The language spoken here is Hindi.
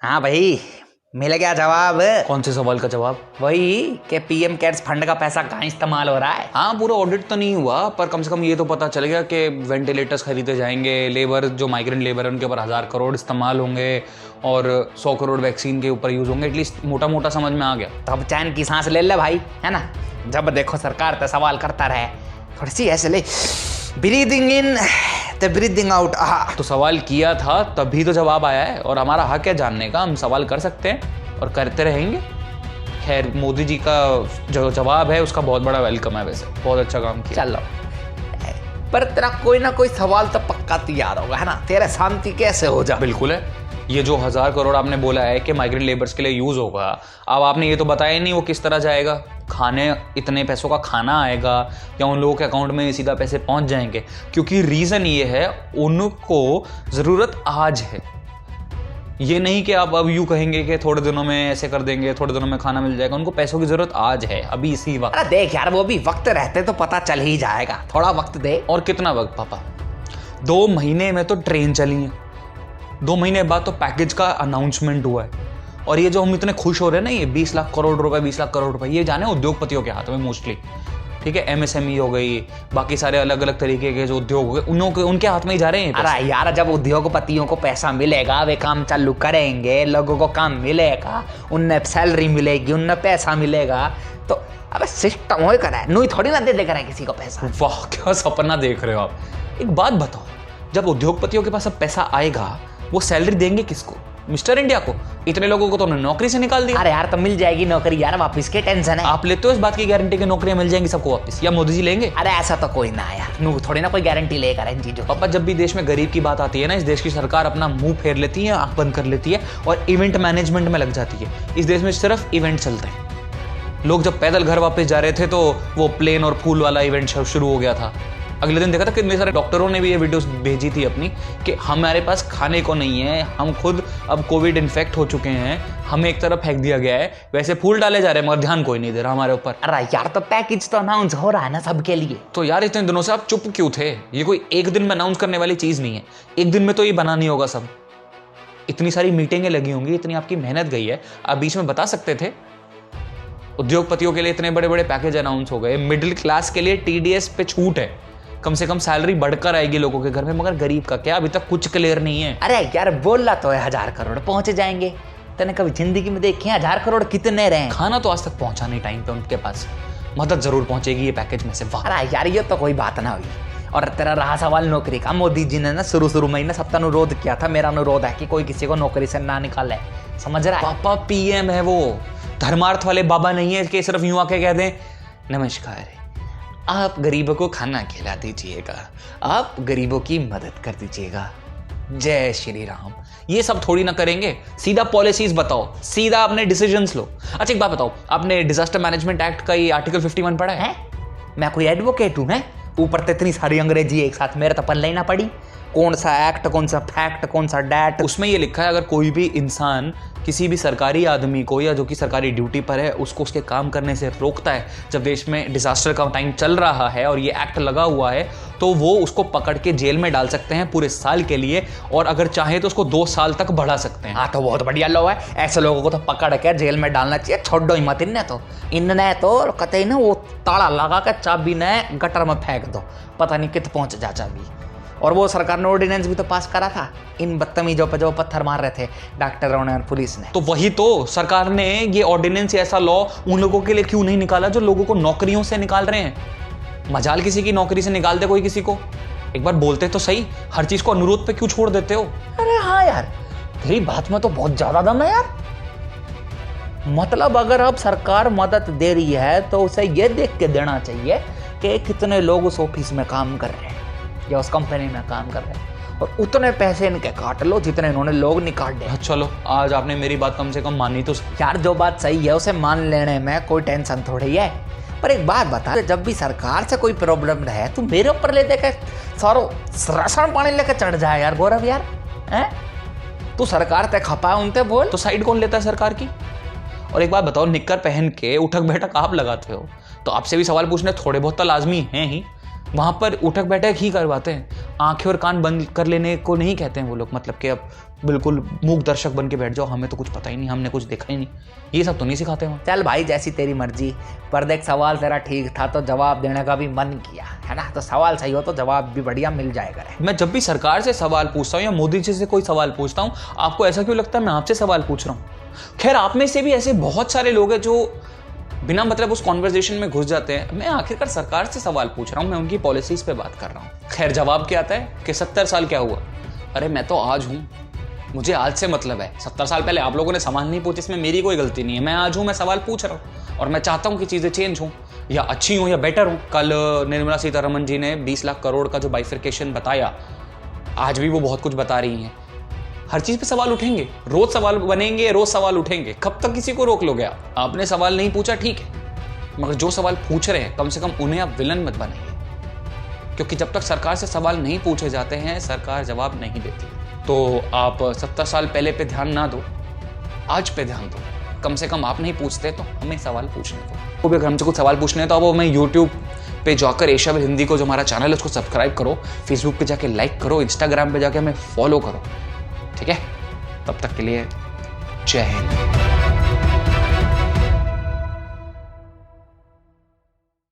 हाँ भाई, मिल गया जवाब। कौन से सवाल का जवाब? वही कि पीएम केयर्स फंड का पैसा कहाँ इस्तेमाल हो रहा है। हाँ, पूरा ऑडिट तो नहीं हुआ पर कम से कम ये तो पता चल गया कि वेंटिलेटर्स खरीदे जाएंगे, लेबर जो माइग्रेंट लेबर है उनके ऊपर 1000 करोड़ इस्तेमाल होंगे और 100 करोड़ वैक्सीन के ऊपर यूज होंगे। एटलीस्ट मोटा मोटा समझ में आ गया। तो अब चैन की सांस ले ले भाई, है ना। जब देखो सरकार तो सवाल करता रहे, थोड़ी सी ऐसे ले, ब्रीदिंग इन तो ब्रीदिंग आउट। तो सवाल किया था तभी तो जवाब आया है और हमारा हक है जानने का। हम सवाल कर सकते हैं और करते रहेंगे। खैर, मोदी जी का जो जवाब है उसका बहुत बड़ा वेलकम है। वैसे बहुत अच्छा काम किया। चलो, पर तेरा कोई ना कोई सवाल तो पक्का तैयार होगा, है ना। तेरे शांति कैसे हो जा। बिल्कुल है। ये जो 1000 करोड़ आपने बोला है कि माइग्रेंट लेबर्स के लिए यूज होगा, अब आपने ये तो बताया ही नहीं वो किस तरह जाएगा। खाने, इतने पैसों का खाना आएगा या उन लोगों के अकाउंट में सीधा पैसे पहुंच जाएंगे? क्योंकि रीजन ये है, उनको जरूरत आज है। ये नहीं कि आप अब यूं कहेंगे कि थोड़े दिनों में ऐसे कर देंगे, थोड़े दिनों में खाना मिल जाएगा। उनको पैसों की जरूरत आज है, अभी इसी वक्त। अरे देख यार, वो भी वक्त रहते तो पता चल ही जाएगा। थोड़ा वक्त दे। और कितना वक्त पापा? 2 महीने में तो ट्रेन चली है, 2 महीने बाद तो पैकेज का अनाउंसमेंट हुआ है। और ये जो हम इतने खुश हो रहे हैं ना, ये 20 लाख करोड़ रुपए, 20 लाख करोड़ रुपए, ये जाने उद्योगपतियों के हाथ में मोस्टली। ठीक है, एमएसएमई हो गई, बाकी सारे अलग अलग तरीके के जो उद्योग हो गए, उनके हाथ में ही जा रहे हैं। अरे यार, जब उद्योगपतियों को पैसा मिलेगा, वे काम चालू करेंगे, लोगों को काम मिलेगा, उनने सैलरी मिलेगी, उनने पैसा मिलेगा, तो अबे सिस्टम हो करा है, नूई थोड़ी ना दे करा है किसी को पैसा। वाह, क्या सपना देख रहे हो आप। एक बात बताओ, जब उद्योगपतियों के पास अब पैसा आएगा, वो सैलरी देंगे किसको? मिस्टर इंडिया को? इतने लोगों को तो उन्होंने नौकरी से निकाल दिया। अरे यार, तो मिल जाएगी नौकरी यार वापस, के टेंशन है। आप लेते हो इस बात की गारंटी कि नौकरियां मिल जाएंगी सबको वापस, या मोदी जी लेंगे? अरे ऐसा तो कोई ना यार, नू थोड़ी ना कोई गारंटी लेकर इन चीजों। पापा, जब भी देश में गरीब की बात आती है ना, इस देश की सरकार अपना मुंह फेर लेती है, आंख बंद कर लेती है और इवेंट मैनेजमेंट में लग जाती है। इस देश में सिर्फ इवेंट चलते हैं। लोग जब पैदल घर वापस जा रहे थे तो वो प्लेन और फूल वाला इवेंट शुरू हो गया था। अगले दिन देखा था कितने सारे डॉक्टरों ने भी ये वीडियोस भेजी थी अपनी कि हमारे पास खाने को नहीं है, हम खुद अब कोविड इन्फेक्ट हो चुके हैं, हमें एक तरफ फेंक दिया गया है। वैसे फूल डाले जा रहे हैं मगर ध्यान कोई नहीं दे रहा हमारे ऊपर। अरे यार, तो पैकेज तो अनाउंस हो रहा है ना सबके लिए। तो यार, इतने दिनों से आप चुप क्यों थे? ये कोई एक दिन में अनाउंस करने वाली चीज नहीं है। एक दिन में तो ये बना नहीं होगा सब। इतनी सारी मीटिंगें लगी होंगी, इतनी आपकी मेहनत गई है, आप बीच में बता सकते थे। उद्योगपतियों के लिए इतने बड़े बड़े पैकेज अनाउंस हो गए, मिडिल क्लास के लिए टीडीएस पे छूट है, कम से कम सैलरी बढ़कर आएगी लोगों के घर में, मगर गरीब का क्या अभी तक कुछ क्लियर नहीं है। अरे यार, बोला तो है 1000 करोड़ पहुंच जाएंगे। तूने कभी जिंदगी में देखे 1000 करोड़ कितने रहे? खाना तो आज तक पहुंचा नहीं टाइम पे उनके पास। मदद जरूर पहुंचेगी ये पैकेज में से। वाह। अरे यार, ये तो कोई बात ना हुई। और तेरा रहा सवाल नौकरी का, मोदी जी ने ना शुरू में सबका अनुरोध किया था। मेरा अनुरोध है कि कोई किसी को नौकरी से ना निकाले, समझ रहा है? पापा पीएम है वो, धर्मार्थ वाले बाबा नहीं है कि सिर्फ यूं आके कह दें नमस्कार, आप गरीबों को खाना खिला दीजिएगा, आप गरीबों की मदद कर दीजिएगा, जय श्री राम। ये सब थोड़ी ना करेंगे। सीधा पॉलिसीज बताओ, सीधा अपने डिसीजंस लो। अच्छा एक बात बताओ, आपने डिजास्टर मैनेजमेंट एक्ट का ये आर्टिकल 51 पढ़ा है? मैं कोई एडवोकेट हूं? मैं ऊपर तो इतनी सारी अंग्रेजी एक साथ, मेरे तो पढ़ लेना पड़ी। कौन सा एक्ट, कौन सा फैक्ट, कौन सा डैट। उसमें ये लिखा है, अगर कोई भी इंसान किसी भी सरकारी आदमी को या जो कि सरकारी ड्यूटी पर है उसको उसके काम करने से रोकता है, जब देश में डिजास्टर का टाइम चल रहा है और ये एक्ट लगा हुआ है, तो वो उसको पकड़ के जेल में डाल सकते हैं पूरे साल के लिए, और अगर चाहे तो उसको 2 साल तक बढ़ा सकते हैं। हाँ, तो बहुत बढ़िया लॉ है। ऐसे लोगों को तो पकड़ के जेल में डालना चाहिए। छोड़ो ही मत इनने तो कतई ना वो ताला लगा के चाबी ने गटर में फेंक दो, पता नहीं कित पहुंच जा चाबी। और वो सरकार ने ऑर्डिनेंस भी तो पास करा था इन बदतमीजों पे जो पत्थर मार रहे थे डॉक्टरों ने और पुलिस ने। तो वही तो, सरकार ने ये ऑर्डिनेंस, ऐसा लॉ उन लोगों के लिए क्यों नहीं निकाला जो लोगों को नौकरियों से निकाल रहे हैं? मजाल किसी की नौकरी से निकाल दे कोई किसी को, एक बार बोलते तो सही। हर चीज को अनुरोध पे क्यों छोड़ देते हो? अरे हाँ यार, तेरी बात में तो बहुत ज्यादा दम है यार। मतलब अगर अब सरकार मदद दे रही है तो उसे ये देख के देना चाहिए कि कितने लोग उस ऑफिस में काम कर रहे हैं या उस कंपनी में काम कर रहे हैं, और उतने पैसे इनके काट लो जितने इन्होंने लोग निकाले। चलो, आज आपने मेरी बात कम से कम मानी तो। यार, जो बात सही है उसे मान लेने में कोई टेंशन थोड़ी है। पर एक बात बता, जब भी सरकार से कोई प्रॉब्लम रहे तो मेरे ऊपर ले देकर सारो राशन पानी लेकर चढ़ जाए यार गौरव यार। हैं? तू सरकार ते खपा उनते बोल। तो साइड कौन लेता है सरकार की? और एक बात बताओ, निक्कर पहन के उठक बैठक आप लगाते हो, तो आपसे भी सवाल पूछने थोड़े बहुत तो लाजमी हैं ही। वहाँ पर उठक बैठक ही करवाते हैं, आंखें और कान बंद कर लेने को नहीं कहते हैं वो लोग, मतलब कि अब बिल्कुल मूक दर्शक बन के बैठ जाओ, हमें तो कुछ पता ही नहीं, हमने कुछ देखा ही नहीं, ये सब तो नहीं सिखाते वहाँ। चल भाई जैसी तेरी मर्जी, पर देख सवाल तेरा ठीक था तो जवाब देने का भी मन किया है ना, तो सवाल सही हो तो जवाब भी बढ़िया मिल जाएगा। मैं जब भी सरकार से सवाल पूछता हूँ या मोदी जी से कोई सवाल पूछता हूँ, आपको ऐसा क्यों लगता है मैं आपसे सवाल पूछ रहा हूँ? खैर, आप में से भी ऐसे बहुत सारे लोग हैं जो बिना मतलब उस कॉन्वर्जेशन में घुस जाते हैं। मैं आखिरकार सरकार से सवाल पूछ रहा हूँ, मैं उनकी पॉलिसीज पे बात कर रहा हूँ। खैर, जवाब क्या आता है कि 70 साल क्या हुआ? अरे मैं तो आज हूँ, मुझे आज से मतलब है। 70 साल पहले आप लोगों ने सवाल नहीं पूछे, इसमें मेरी कोई गलती नहीं है। मैं आज हूँ, मैं सवाल पूछ रहा हूँ और मैं चाहता हूँ कि चीज़ें चेंज हों या अच्छी हों या बेटर हों। कल निर्मला सीतारमण जी ने 20 लाख करोड़ का जो बाइफिकेशन बताया, आज भी वो बहुत कुछ बता रही हैं। हर चीज़ पे सवाल उठेंगे, रोज सवाल बनेंगे, रोज सवाल उठेंगे। कब तक किसी को रोक लोगे आप? आपने सवाल नहीं पूछा, ठीक है, मगर जो सवाल पूछ रहे हैं कम से कम उन्हें आप विलन मत बनाइए, क्योंकि जब तक सरकार से सवाल नहीं पूछे जाते हैं सरकार जवाब नहीं देती। तो आप 70 साल पहले पे ध्यान ना दो, आज पे ध्यान दो। कम से कम आप नहीं पूछते तो हमें सवाल पूछने दो। वो भी अगर हमसे कुछ सवाल पूछने हैं तो आप हमें यूट्यूब पे जाकर एशियाविल हिंदी को जो हमारा चैनल है उसको सब्सक्राइब करो, फेसबुक पे जाके लाइक करो, इंस्टाग्राम पे जाके हमें फॉलो करो, ठीक है? तब तक के लिए जय हिंद।